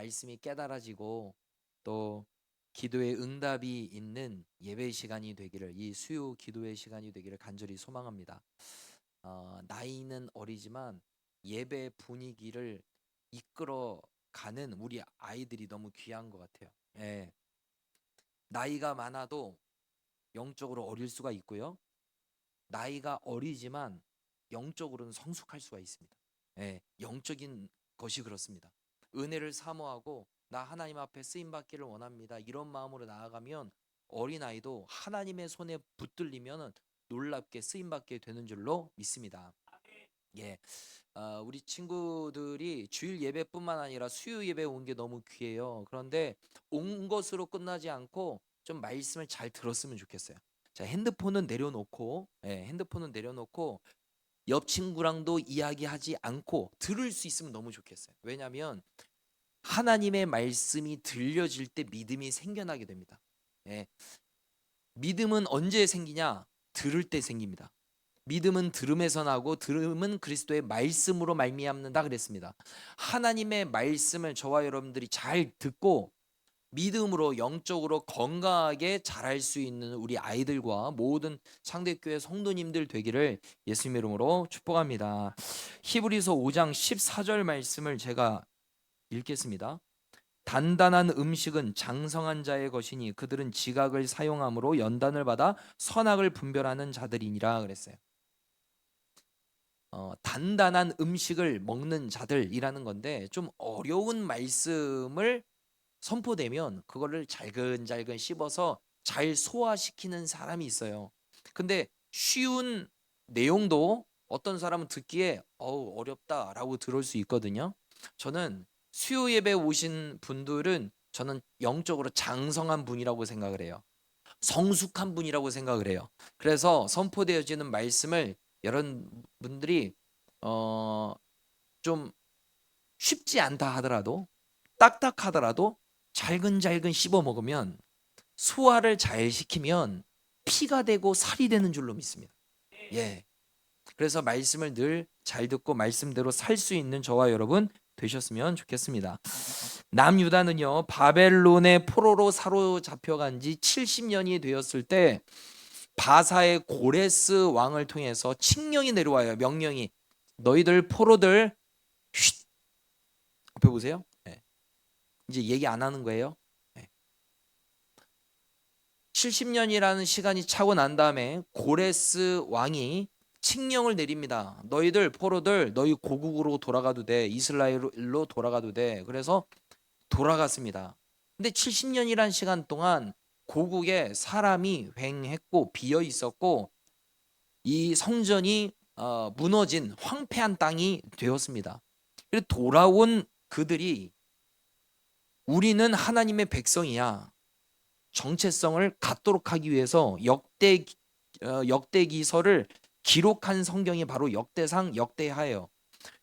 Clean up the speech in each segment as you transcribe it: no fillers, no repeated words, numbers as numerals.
말씀이 깨달아지고 또 기도의 응답이 있는 예배 시간이 되기를, 이 수요 기도의 시간이 되기를 간절히 소망합니다. 나이는 어리지만 예배 분위기를 이끌어 가는 우리 아이들이 너무 귀한 것 같아요. 예. 나이가 많아도 영적으로 어릴 수가 있고요. 나이가 어리지만 영적으로는 성숙할 수가 있습니다. 예, 영적인 것이 그렇습니다. 은혜를 사모하고 나 하나님 앞에 쓰임 받기를 원합니다, 이런 마음으로 나아가면 어린아이도 하나님의 손에 붙들리면 놀랍게 쓰임 받게 되는 줄로 믿습니다. 예, 우리 친구들이 주일 예배뿐만 아니라 수요 예배 온 게 너무 귀해요. 그런데 온 것으로 끝나지 않고 좀 말씀을 잘 들었으면 좋겠어요. 자, 핸드폰은 내려놓고 옆 친구랑도 이야기하지 않고 들을 수 있으면 너무 좋겠어요. 왜냐하면 하나님의 말씀이 들려질 때 믿음이 생겨나게 됩니다. 예, 믿음은 언제 생기냐? 들을 때 생깁니다. 믿음은 들음에서 나고 들음은 그리스도의 말씀으로 말미암는다 그랬습니다. 하나님의 말씀을 저와 여러분들이 잘 듣고 믿음으로 영적으로 건강하게 자랄 수 있는 우리 아이들과 모든 상대교회 성도님들 되기를 예수님의 이름으로 축복합니다. 히브리서 5장 14절 말씀을 제가 읽겠습니다. 단단한 음식은 장성한 자의 것이니 그들은 지각을 사용함으로 연단을 받아 선악을 분별하는 자들이니라 그랬어요. 단단한 음식을 먹는 자들이라는 건데, 좀 어려운 말씀을 선포되면 그거를 잘근잘근 씹어서 잘 소화시키는 사람이 있어요. 근데 쉬운 내용도 어떤 사람은 듣기에 어렵다라고 들을 수 있거든요. 저는 수요 예배 오신 분들은 저는 영적으로 장성한 분이라고 생각을 해요. 성숙한 분이라고 생각을 해요. 그래서 선포되어지는 말씀을 여러분들이 어, 좀 쉽지 않다 하더라도, 딱딱하더라도 잘근잘근 씹어 먹으면, 소화를 잘 시키면 피가 되고 살이 되는 줄로 믿습니다. 예. 그래서 말씀을 늘 잘 듣고 말씀대로 살 수 있는 저와 여러분 되셨으면 좋겠습니다. 남유다는요, 바벨론의 포로로 사로잡혀간 지 70년이 되었을 때 바사의 고레스 왕을 통해서 칙령이 내려와요. 명령이. 너희들 포로들 쉿, 앞에 보세요. 네. 이제 얘기 안 하는 거예요. 네. 70년이라는 시간이 차고 난 다음에 고레스 왕이 칙령을 내립니다. 너희들 포로들 너희 고국으로 돌아가도 돼. 이스라엘로 돌아가도 돼. 그래서 돌아갔습니다. 근데 70년이란 시간 동안 고국에 사람이 횡했고 비어 있었고 이 성전이 무너진 황폐한 땅이 되었습니다. 그래서 돌아온 그들이 우리는 하나님의 백성이야, 정체성을 갖도록 하기 위해서 역대기서를 기록한 성경이 바로 역대상 역대하예요.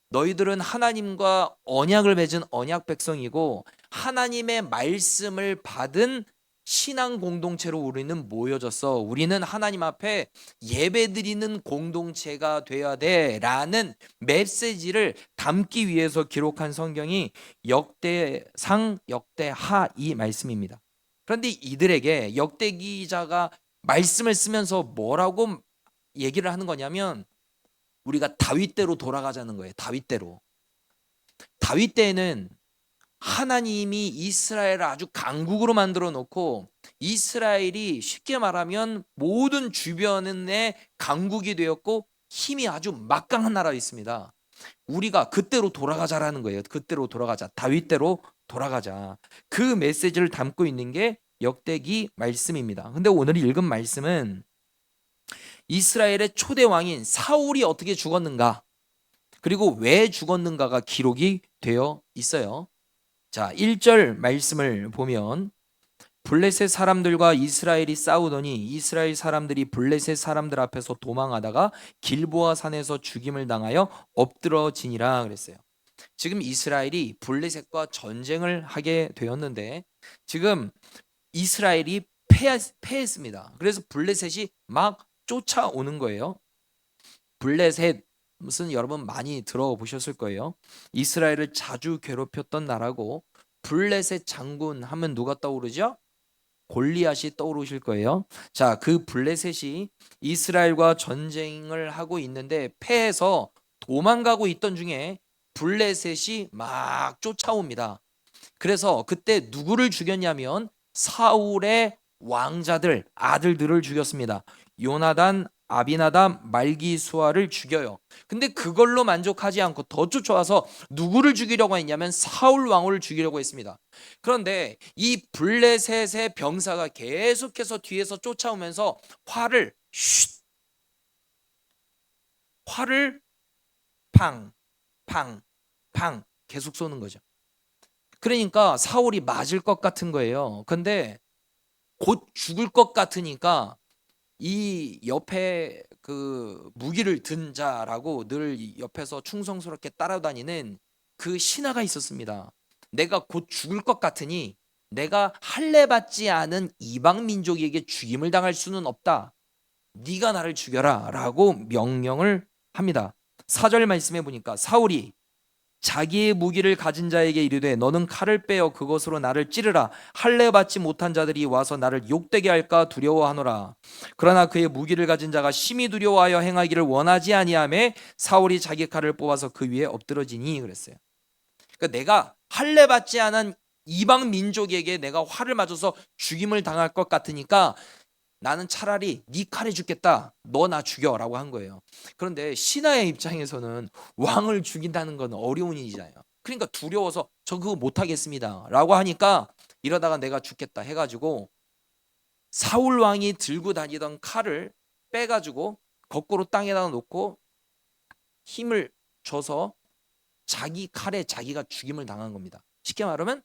너희들은 하나님과 언약을 맺은 언약 백성이고 하나님의 말씀을 받은 신앙 공동체로 우리는 모여졌어. 우리는 하나님 앞에 예배드리는 공동체가 되어야 돼라는 메시지를 담기 위해서 기록한 성경이 역대상 역대하 이 말씀입니다. 그런데 이들에게 역대 기자가 말씀을 쓰면서 뭐라고 얘기를 하는 거냐면, 우리가 다윗대로 돌아가자는 거예요. 다윗대로. 다윗 때는 하나님이 이스라엘을 아주 강국으로 만들어 놓고 이스라엘이 쉽게 말하면 모든 주변의 강국이 되었고 힘이 아주 막강한 나라였습니다. 우리가 그때로 돌아가자라는 거예요. 그때로 돌아가자. 다윗대로 돌아가자. 그 메시지를 담고 있는 게 역대기 말씀입니다. 근데 오늘 읽은 말씀은 이스라엘의 초대 왕인 사울이 어떻게 죽었는가, 그리고 왜 죽었는가가 기록이 되어 있어요. 자, 1절 말씀을 보면 블레셋 사람들과 이스라엘이 싸우더니 이스라엘 사람들이 블레셋 사람들 앞에서 도망하다가 길보아 산에서 죽임을 당하여 엎드러지니라 그랬어요. 지금 이스라엘이 블레셋과 전쟁을 하게 되었는데 지금 이스라엘이 패했습니다. 그래서 블레셋이 막 쫓아오는 거예요. 블레셋 무슨 여러분 많이 들어보셨을 거예요. 이스라엘을 자주 괴롭혔던 나라고 블레셋 장군 하면 누가 떠오르죠? 골리앗이 떠오르실 거예요. 자, 그 블레셋이 이스라엘과 전쟁을 하고 있는데 패해서 도망가고 있던 중에 블레셋이 막 쫓아옵니다. 그래서 그때 누구를 죽였냐면 사울의 왕자들, 아들들을 죽였습니다. 요나단, 아비나답, 말기수아를 죽여요. 근데 그걸로 만족하지 않고 더 쫓아와서 누구를 죽이려고 했냐면 사울 왕후를 죽이려고 했습니다. 그런데 이 블레셋의 병사가 계속해서 뒤에서 쫓아오면서 활을 팡, 팡, 팡 계속 쏘는 거죠. 그러니까 사울이 맞을 것 같은 거예요. 근데 곧 죽을 것 같으니까 이 옆에 그 무기를 든 자라고 늘 옆에서 충성스럽게 따라다니는 그 신하가 있었습니다. 내가 곧 죽을 것 같으니 내가 할례 받지 않은 이방 민족에게 죽임을 당할 수는 없다. 네가 나를 죽여라 라고 명령을 합니다. 4절 말씀해 보니까 사울이 자기의 무기를 가진 자에게 이르되 너는 칼을 빼어 그것으로 나를 찌르라. 할례 받지 못한 자들이 와서 나를 욕되게 할까 두려워하노라. 그러나 그의 무기를 가진 자가 심히 두려워하여 행하기를 원하지 아니하매 사울이 자기 칼을 뽑아서 그 위에 엎드러지니 그랬어요. 그러니까 내가 할례 받지 않은 이방 민족에게 내가 활을 맞아서 죽임을 당할 것 같으니까 나는 차라리 네 칼에 죽겠다. 너 나 죽여라고 한 거예요. 그런데 신하의 입장에서는 왕을 죽인다는 건 어려운 일이잖아요. 그러니까 두려워서 저 그거 못하겠습니다 라고 하니까 이러다가 내가 죽겠다 해가지고 사울 왕이 들고 다니던 칼을 빼가지고 거꾸로 땅에다 놓고 힘을 줘서 자기 칼에 자기가 죽임을 당한 겁니다. 쉽게 말하면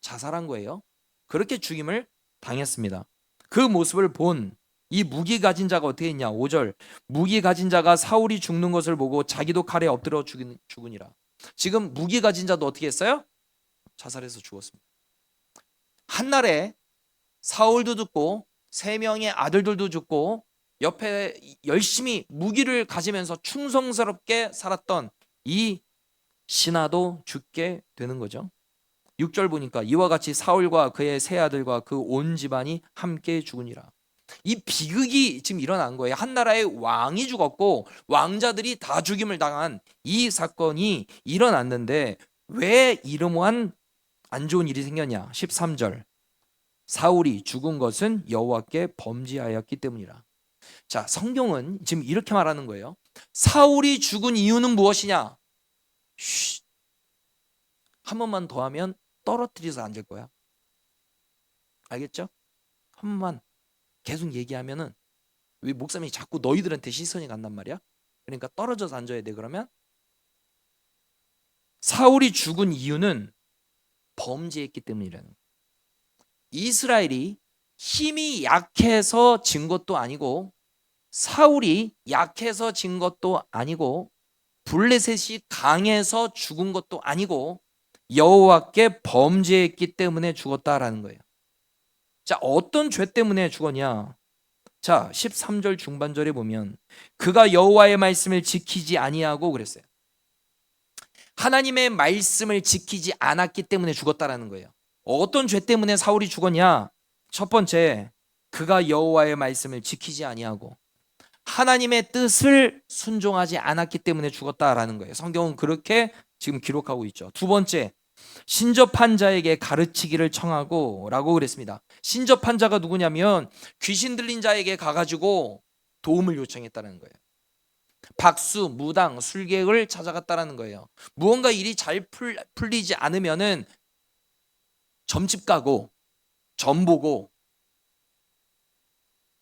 자살한 거예요. 그렇게 죽임을 당했습니다. 그 모습을 본 이 무기 가진 자가 어떻게 했냐? 5절 무기 가진 자가 사울이 죽는 것을 보고 자기도 칼에 엎드려 죽으니라. 지금 무기 가진 자도 어떻게 했어요? 자살해서 죽었습니다. 한날에 사울도 죽고 3명의 아들들도 죽고 옆에 열심히 무기를 가지면서 충성스럽게 살았던 이 신하도 죽게 되는 거죠. 6절 보니까 이와 같이 사울과 그의 세 아들과 그 온 집안이 함께 죽으니라. 이 비극이 지금 일어난 거예요. 한 나라의 왕이 죽었고 왕자들이 다 죽임을 당한 이 사건이 일어났는데 왜 이러한 안 좋은 일이 생겼냐? 13절 사울이 죽은 것은 여호와께 범죄하였기 때문이라. 자, 성경은 지금 이렇게 말하는 거예요. 사울이 죽은 이유는 무엇이냐? 한 번만 더 하면 떨어뜨려서 앉을 거야. 알겠죠? 한 번만 계속 얘기하면은 왜 목사님이 자꾸 너희들한테 시선이 간단 말이야? 그러니까 떨어져서 앉아야 돼. 그러면 사울이 죽은 이유는 범죄했기 때문이라는 거야. 이스라엘이 힘이 약해서 진 것도 아니고 사울이 약해서 진 것도 아니고 블레셋이 강해서 죽은 것도 아니고 여호와께 범죄했기 때문에 죽었다라는 거예요. 자, 어떤 죄 때문에 죽었냐? 자, 13절 중반절에 보면 그가 여호와의 말씀을 지키지 아니하고 그랬어요. 하나님의 말씀을 지키지 않았기 때문에 죽었다라는 거예요. 어떤 죄 때문에 사울이 죽었냐? 첫 번째, 그가 여호와의 말씀을 지키지 아니하고 하나님의 뜻을 순종하지 않았기 때문에 죽었다라는 거예요. 성경은 그렇게 지금 기록하고 있죠. 두 번째, 신접한 자에게 가르치기를 청하고 라고 그랬습니다. 신접한 자가 누구냐면 귀신 들린 자에게 가가지고 도움을 요청했다는 거예요. 박수, 무당, 술객을 찾아갔다는 거예요. 무언가 일이 잘 풀리지 않으면은 점집 가고 점 보고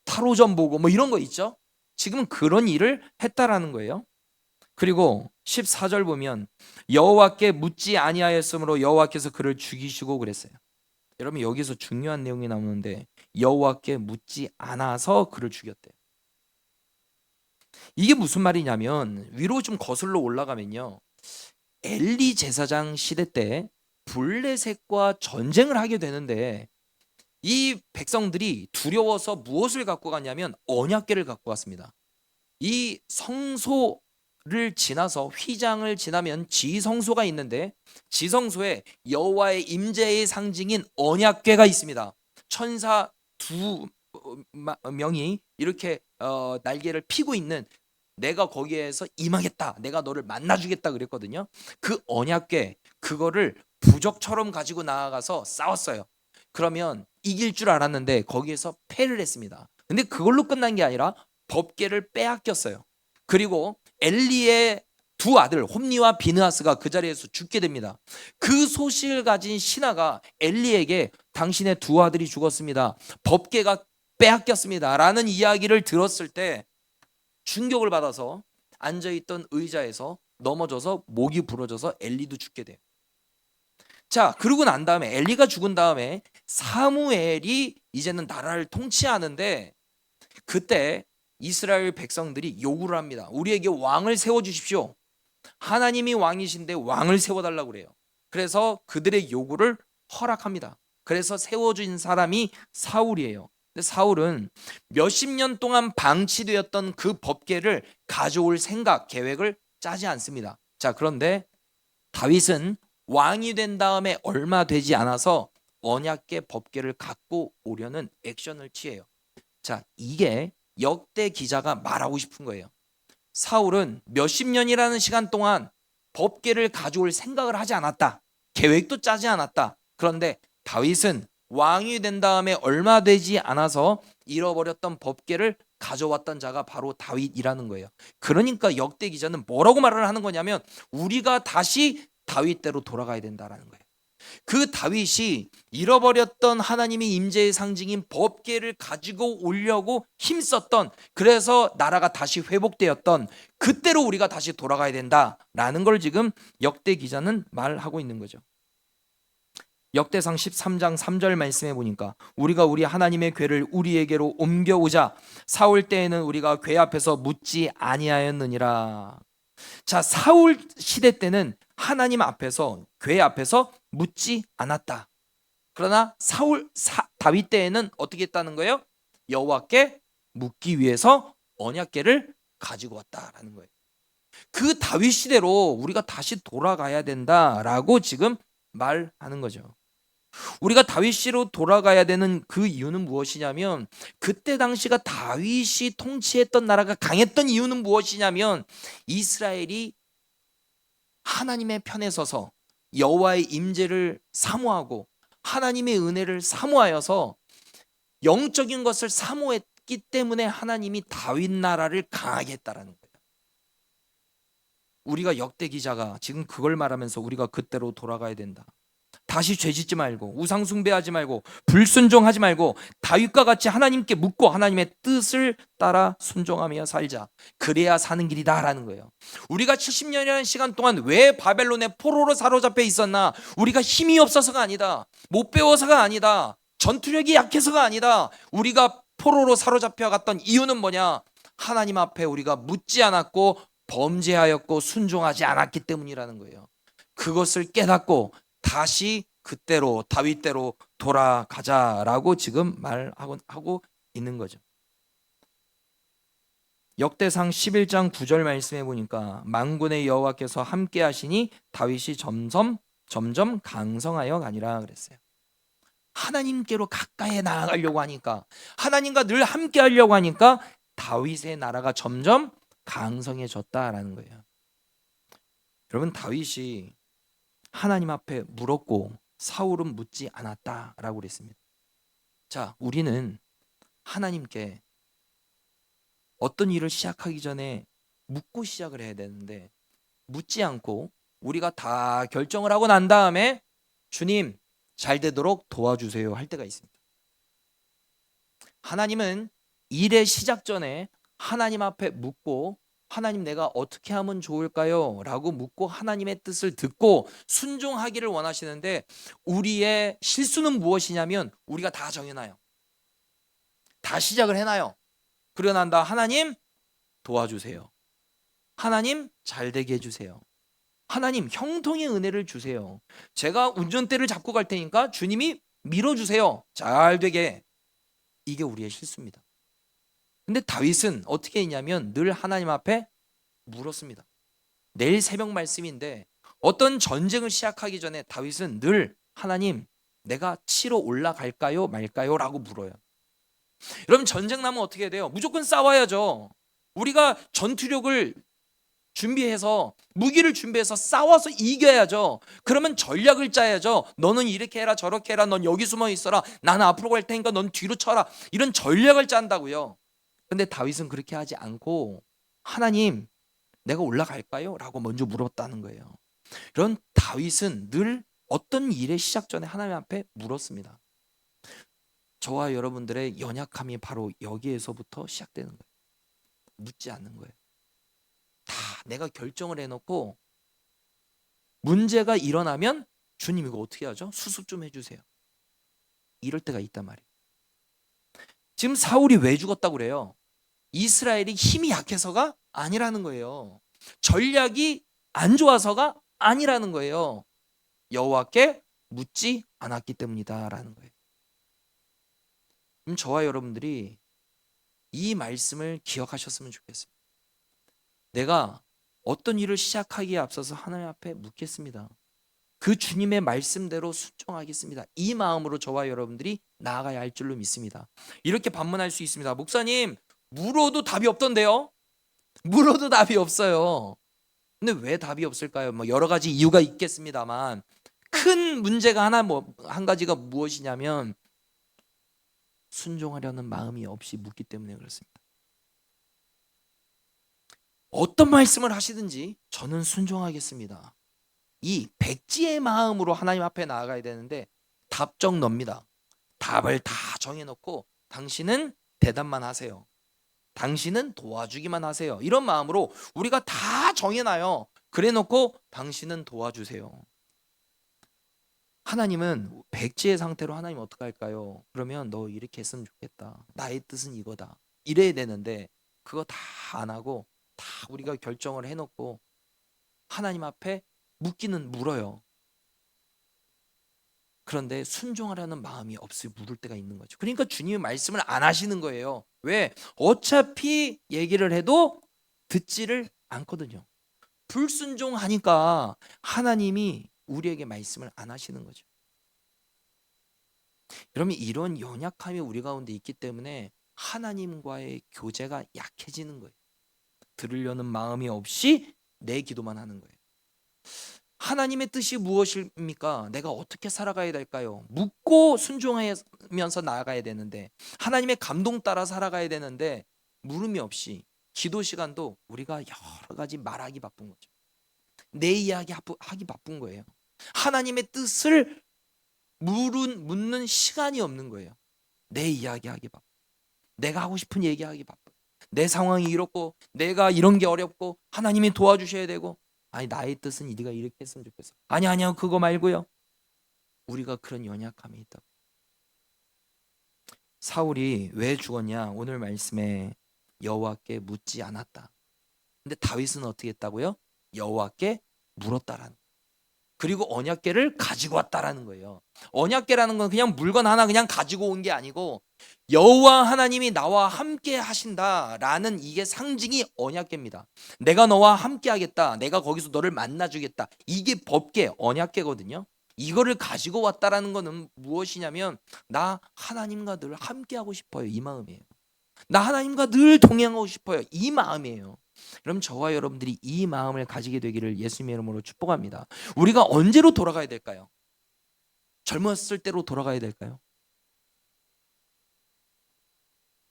타로점 보고 뭐 이런 거 있죠. 지금 그런 일을 했다라는 거예요. 그리고 14절 보면 여호와께 묻지 아니하였으므로 여호와께서 그를 죽이시고 그랬어요. 여러분 여기서 중요한 내용이 나오는데 여호와께 묻지 않아서 그를 죽였대요. 이게 무슨 말이냐면 위로 좀 거슬러 올라가면요. 엘리 제사장 시대 때 블레셋과 전쟁을 하게 되는데 이 백성들이 두려워서 무엇을 갖고 갔냐면 언약궤를 갖고 갔습니다. 이 성소 지나서 휘장을 지나면 지성소가 있는데 지성소에 여호와의 임재의 상징인 언약궤가 있습니다. 천사 두 명이 이렇게 날개를 피고 있는, 내가 거기에서 임하겠다, 내가 너를 만나주겠다 그랬거든요. 그 언약궤, 그거를 부적처럼 가지고 나아가서 싸웠어요. 그러면 이길 줄 알았는데 거기에서 패를 했습니다. 근데 그걸로 끝난 게 아니라 법궤를 빼앗겼어요. 그리고 엘리의 두 아들 홈니와 비느하스가 그 자리에서 죽게 됩니다. 그 소식을 가진 신하가 엘리에게 당신의 두 아들이 죽었습니다, 법궤가 빼앗겼습니다 라는 이야기를 들었을 때 충격을 받아서 앉아있던 의자에서 넘어져서 목이 부러져서 엘리도 죽게 돼요. 자, 그러고 난 다음에 엘리가 죽은 다음에 사무엘이 이제는 나라를 통치하는데, 그때 이스라엘 백성들이 요구를 합니다. 우리에게 왕을 세워주십시오. 하나님이 왕이신데 왕을 세워달라고 그래요. 그래서 그들의 요구를 허락합니다. 그래서 세워진 사람이 사울이에요. 근데 사울은 몇십 년 동안 방치되었던 그 법궤를 가져올 생각, 계획을 짜지 않습니다. 자, 그런데 다윗은 왕이 된 다음에 얼마 되지 않아서 언약궤 법궤를 갖고 오려는 액션을 취해요. 자, 이게 역대 기자가 말하고 싶은 거예요. 사울은 몇십 년이라는 시간 동안 법궤를 가져올 생각을 하지 않았다, 계획도 짜지 않았다. 그런데 다윗은 왕이 된 다음에 얼마 되지 않아서 잃어버렸던 법궤를 가져왔던 자가 바로 다윗이라는 거예요. 그러니까 역대 기자는 뭐라고 말을 하는 거냐면, 우리가 다시 다윗대로 돌아가야 된다라는 거예요. 그 다윗이 잃어버렸던 하나님의 임재의 상징인 법궤를 가지고 오려고 힘썼던, 그래서 나라가 다시 회복되었던 그때로 우리가 다시 돌아가야 된다라는 걸 지금 역대 기자는 말하고 있는 거죠. 역대상 13장 3절 말씀해 보니까, 우리가 우리 하나님의 궤를 우리에게로 옮겨오자 사울 때에는 우리가 궤 앞에서 묻지 아니하였느니라. 자, 사울 시대 때는 하나님 앞에서, 궤 앞에서 묻지 않았다. 그러나 다윗 때에는 어떻게 했다는 거예요? 여호와께 묻기 위해서 언약궤를 가지고 왔다라는 거예요. 그 다윗 시대로 우리가 다시 돌아가야 된다라고 지금 말하는 거죠. 우리가 다윗 시로 돌아가야 되는 그 이유는 무엇이냐면, 그때 당시가 다윗이 통치했던 나라가 강했던 이유는 무엇이냐면, 이스라엘이 하나님의 편에 서서 여호와의 임재를 사모하고 하나님의 은혜를 사모하여서 영적인 것을 사모했기 때문에 하나님이 다윗 나라를 강하게 했다라는 거예요. 우리가 역대 기자가 지금 그걸 말하면서 우리가 그때로 돌아가야 된다, 다시 죄짓지 말고 우상 숭배하지 말고 불순종하지 말고 다윗과 같이 하나님께 묻고 하나님의 뜻을 따라 순종하며 살자, 그래야 사는 길이다라는 거예요. 우리가 70년이라는 시간 동안 왜 바벨론의 포로로 사로잡혀 있었나? 우리가 힘이 없어서가 아니다, 못 배워서가 아니다, 전투력이 약해서가 아니다. 우리가 포로로 사로잡혀 갔던 이유는 뭐냐? 하나님 앞에 우리가 묻지 않았고 범죄하였고 순종하지 않았기 때문이라는 거예요. 그것을 깨닫고 다시 그때로, 다윗대로 돌아가자라고 지금 말하고 있는 거죠. 역대상 11장 9절 말씀해 보니까, 만군의 여호와께서 함께 하시니 다윗이 점점 강성하여 가니라 그랬어요. 하나님께로 가까이 나아가려고 하니까, 하나님과 늘 함께 하려고 하니까 다윗의 나라가 점점 강성해졌다라는 거예요. 여러분, 다윗이 하나님 앞에 물었고 사울은 묻지 않았다라고 그랬습니다. 자, 우리는 하나님께 어떤 일을 시작하기 전에 묻고 시작을 해야 되는데, 묻지 않고 우리가 다 결정을 하고 난 다음에 주님 잘 되도록 도와주세요 할 때가 있습니다. 하나님은 일의 시작 전에 하나님 앞에 묻고, 하나님 내가 어떻게 하면 좋을까요? 라고 묻고 하나님의 뜻을 듣고 순종하기를 원하시는데, 우리의 실수는 무엇이냐면 우리가 다 정해놔요. 다 시작을 해놔요. 그러고 난 다음 하나님 도와주세요, 하나님 잘 되게 해주세요, 하나님 형통의 은혜를 주세요, 제가 운전대를 잡고 갈 테니까 주님이 밀어주세요, 잘 되게. 이게 우리의 실수입니다. 근데 다윗은 어떻게 했냐면 늘 하나님 앞에 물었습니다. 내일 새벽 말씀인데 어떤 전쟁을 시작하기 전에 다윗은 늘 하나님, 내가 치러 올라갈까요 말까요? 라고 물어요. 여러분, 전쟁 나면 어떻게 해야 돼요? 무조건 싸워야죠. 우리가 전투력을 준비해서, 무기를 준비해서 싸워서 이겨야죠. 그러면 전략을 짜야죠. 너는 이렇게 해라, 저렇게 해라, 넌 여기 숨어 있어라, 나는 앞으로 갈 테니까 넌 뒤로 쳐라, 이런 전략을 짠다고요. 근데 다윗은 그렇게 하지 않고 하나님, 내가 올라갈까요? 라고 먼저 물었다는 거예요. 그런 다윗은 늘 어떤 일의 시작 전에 하나님 앞에 물었습니다. 저와 여러분들의 연약함이 바로 여기에서부터 시작되는 거예요. 묻지 않는 거예요. 다 내가 결정을 해놓고 문제가 일어나면 주님 이거 어떻게 하죠? 수습 좀 해주세요. 이럴 때가 있단 말이에요. 지금 사울이 왜 죽었다고 그래요? 이스라엘이 힘이 약해서가 아니라는 거예요. 전략이 안 좋아서가 아니라는 거예요. 여호와께 묻지 않았기 때문이다라는 거예요. 그럼 저와 여러분들이 이 말씀을 기억하셨으면 좋겠습니다. 내가 어떤 일을 시작하기에 앞서서 하나님 앞에 묻겠습니다. 그 주님의 말씀대로 순종하겠습니다. 이 마음으로 저와 여러분들이 나아가야 할 줄로 믿습니다. 이렇게 반문할 수 있습니다. 목사님, 물어도 답이 없던데요? 물어도 답이 없어요. 근데 왜 답이 없을까요? 뭐 여러 가지 이유가 있겠습니다만 큰 문제가 한 가지가 무엇이냐면 순종하려는 마음이 없이 묻기 때문에 그렇습니다. 어떤 말씀을 하시든지 저는 순종하겠습니다. 이 백지의 마음으로 하나님 앞에 나아가야 되는데 답정 넙니다. 답을 다 정해놓고 당신은 대답만 하세요. 당신은 도와주기만 하세요. 이런 마음으로 우리가 다 정해놔요. 그래놓고 당신은 도와주세요. 하나님은 백지의 상태로 하나님 어떻게 할까요? 그러면 너 이렇게 했으면 좋겠다. 나의 뜻은 이거다. 이래야 되는데 그거 다 안 하고 다 우리가 결정을 해놓고 하나님 앞에 묻기는 물어요. 그런데 순종하려는 마음이 없이 물을 때가 있는 거죠. 그러니까 주님의 말씀을 안 하시는 거예요. 왜? 어차피 얘기를 해도 듣지를 않거든요. 불순종하니까 하나님이 우리에게 말씀을 안 하시는 거죠. 그러면 이런 연약함이 우리 가운데 있기 때문에 하나님과의 교제가 약해지는 거예요. 들으려는 마음이 없이 내 기도만 하는 거예요. 하나님의 뜻이 무엇입니까? 내가 어떻게 살아가야 될까요? 묻고 순종하면서 나아가야 되는데, 하나님의 감동 따라 살아가야 되는데 물음이 없이 기도 시간도 우리가 여러 가지 말하기 바쁜 거죠. 내 이야기 하기 바쁜 거예요. 하나님의 뜻을 묻는 시간이 없는 거예요. 내 이야기하기 바빠. 내가 하고 싶은 얘기하기 바빠. 내 상황이 이렇고 내가 이런 게 어렵고 하나님이 도와주셔야 되고, 아니 나의 뜻은 네가 이렇게 했으면 좋겠어. 아니요 그거 말고요. 우리가 그런 연약함이 있다. 사울이 왜 죽었냐? 오늘 말씀에 여호와께 묻지 않았다. 근데 다윗은 어떻게 했다고요? 여호와께 물었다라는. 그리고 언약궤를 가지고 왔다라는 거예요. 언약궤라는 건 그냥 물건 하나 그냥 가지고 온 게 아니고 여호와 하나님이 나와 함께 하신다라는 이게 상징이 언약궤입니다. 내가 너와 함께 하겠다. 내가 거기서 너를 만나 주겠다. 이게 법궤, 언약궤거든요. 이거를 가지고 왔다라는 거는 무엇이냐면 나 하나님과 늘 함께 하고 싶어요. 이 마음이에요. 나 하나님과 늘 동행하고 싶어요. 이 마음이에요. 그럼 저와 여러분들이 이 마음을 가지게 되기를 예수님의 이름으로 축복합니다. 우리가 언제로 돌아가야 될까요? 젊었을 때로 돌아가야 될까요?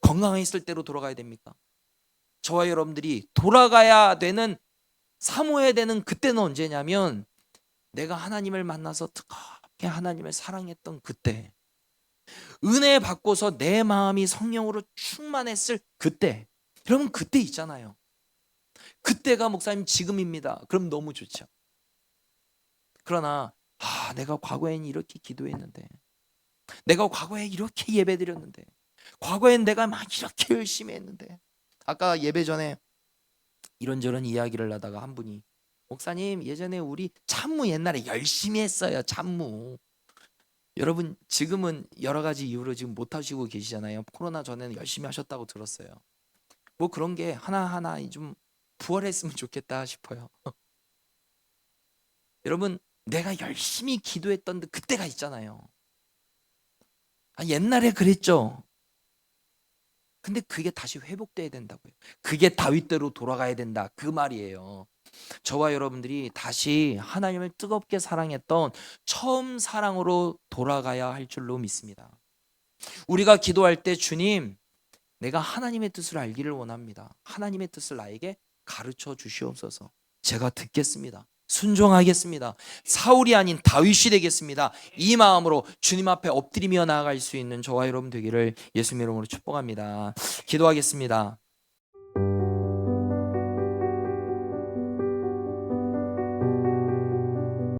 건강했을 때로 돌아가야 됩니까? 저와 여러분들이 돌아가야 되는, 사모해야 되는 그때는 언제냐면 내가 하나님을 만나서 뜨겁게 하나님을 사랑했던 그때, 은혜 받고서 내 마음이 성령으로 충만했을 그때. 여러분 그때 있잖아요. 그때가 목사님 지금입니다. 그럼 너무 좋죠. 그러나 내가 과거엔 이렇게 기도했는데, 내가 과거에 이렇게 예배드렸는데, 과거엔 내가 막 이렇게 열심히 했는데, 아까 예배 전에 이런저런 이야기를 하다가 한 분이 목사님 예전에 우리 참무 옛날에 열심히 했어요. 참무. 여러분 지금은 여러 가지 이유로 지금 못 하시고 계시잖아요. 코로나 전에는 열심히 하셨다고 들었어요. 뭐 그런 게 하나하나 좀 부활했으면 좋겠다 싶어요. 여러분, 내가 열심히 기도했던 그때가 있잖아요. 옛날에 그랬죠. 근데 그게 다시 회복돼야 된다고요. 그게 다윗대로 돌아가야 된다, 그 말이에요. 저와 여러분들이 다시 하나님을 뜨겁게 사랑했던 처음 사랑으로 돌아가야 할 줄로 믿습니다. 우리가 기도할 때, 주님, 내가 하나님의 뜻을 알기를 원합니다. 하나님의 뜻을 나에게 가르쳐 주시옵소서. 제가 듣겠습니다. 순종하겠습니다. 사울이 아닌 다윗이 되겠습니다. 이 마음으로 주님 앞에 엎드리며 나아갈 수 있는 저와 여러분 되기를 예수님 이름으로 축복합니다. 기도하겠습니다.